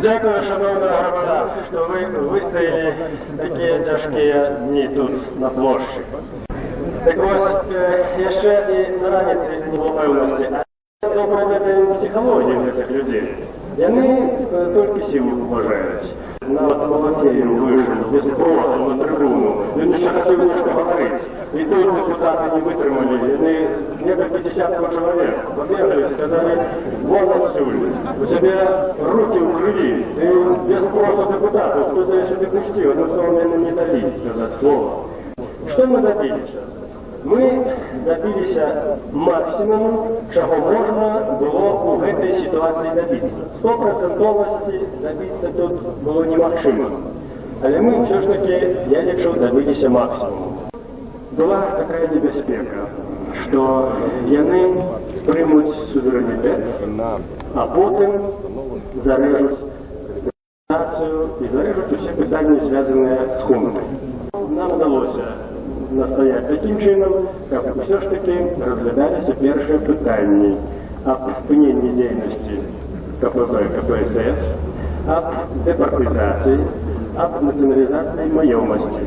Дякую, шановна громада, що ви вистояли такі тяжкі дні тут на площі. Так ось, ще і на раніці не було певності. А добре веде психологію цих людей. Вони тільки силу вважають. Навіть Володєєв вийшов без спросу на трибуну. Він ще хотів немножко говорити. И тут депутаты не вытримали, они несколько десятков человек побегали, сказали: вон отсюда, у тебя руки в крови, ты без спроса депутатов, кто-то я сюда пустил, но что он не добились сказать слово. Что мы добились? Мы добились максимуму, чего можно было в этой ситуации добиться. 100% добиться тут было немаксимум. Але мы все-таки, я лечу, добились максимуму. Була така небезпека, що вони приймуть суверенітет, а потім зарежуть націю і зарежуть усі питання, зв'язані з хунтою. Нам вдалося настояти таким чином, як все ж таки розглядалися перші питання об спиненні діяльності КПП, КПСС, об департизації, об націоналізації майомості.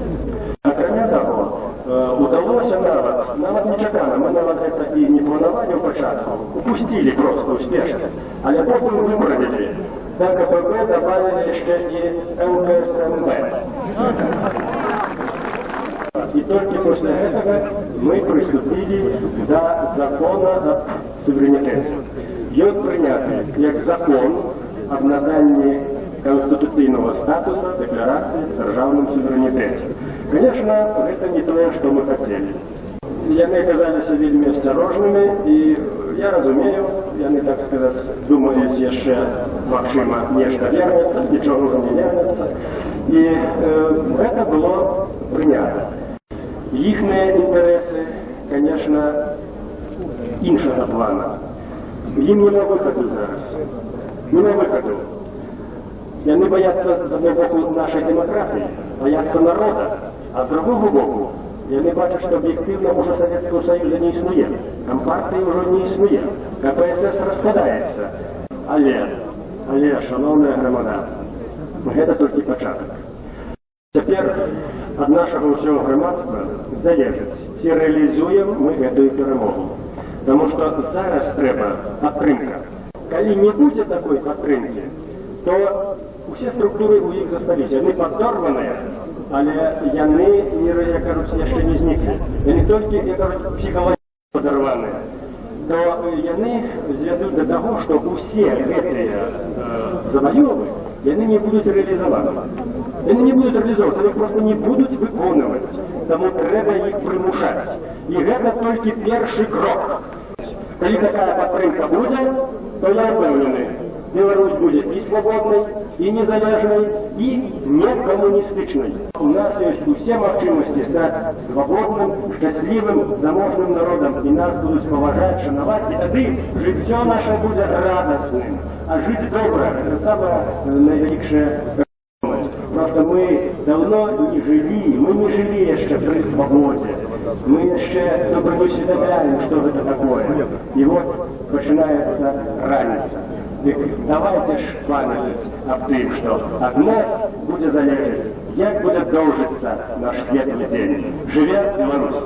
Окромя того, удалося навіть нечакано, ми навіть це і не планували в початку, упустили просто успішно, але потім виправили. До КПП добавили ще і МКСМБ. И только после этого мы приступили до закона о суверенитете. Він прийнятий як закон об наданні конституційного статуса декларации о державном суверенитете. Конечно, это не то, что мы хотели. Яны оказались вельми осторожными, и я разумею, яны, так сказать, думают еще, максима, нечто вернется, ничего уже не вернется. И это было принято. Їхні інтереси, конечно, іншого плана. Їм нема виходу зараз. Нема виходу. Вони бояться, з одного боку, нашої демократії, бояться народу, а з другого боку, вони бачать, що об'єктивно вже Совєтського Союзу не існує. Компартії вже не існує. КПСС розпадається. Але, шановна громада, це тільки початок. Тепер від нашого всього громадства залежить, чи реалізуємо ми цю перемогу. Тому що зараз треба підтримка. Коли не буде такої підтримки, то усі структури у їх засталися. Вони підорвані, але вони, як кажуть, ще не зникли. Вони тільки, як кажуть, психологічно підорвані. То вони зведуть до того, що усі ці завойови, вони не будуть реалізовані. Вони не будуть реалізовуватися, вони просто не будуть виконувати. Тому треба їх примушати. І це тільки перший крок. Коли така підтримка буде, то я впевнений, Беларусь будет и свободной, и незалежной, и не коммунистичной. У нас есть все возможности стать свободным, счастливым, заможным народом, и нас будут поважать, шановать, и тогда життя наше будет радостным. А жить добре – это самая наивысшая способность. Просто мы давно не жили, мы не жили еще при свободе. Мы еще добре усвідомляємо, что это такое. И вот начинается разница. Давайте ж пам'ятати об тим, що від нас буде залежати, як буде довжитися наш світлий день. Живе Білорусь!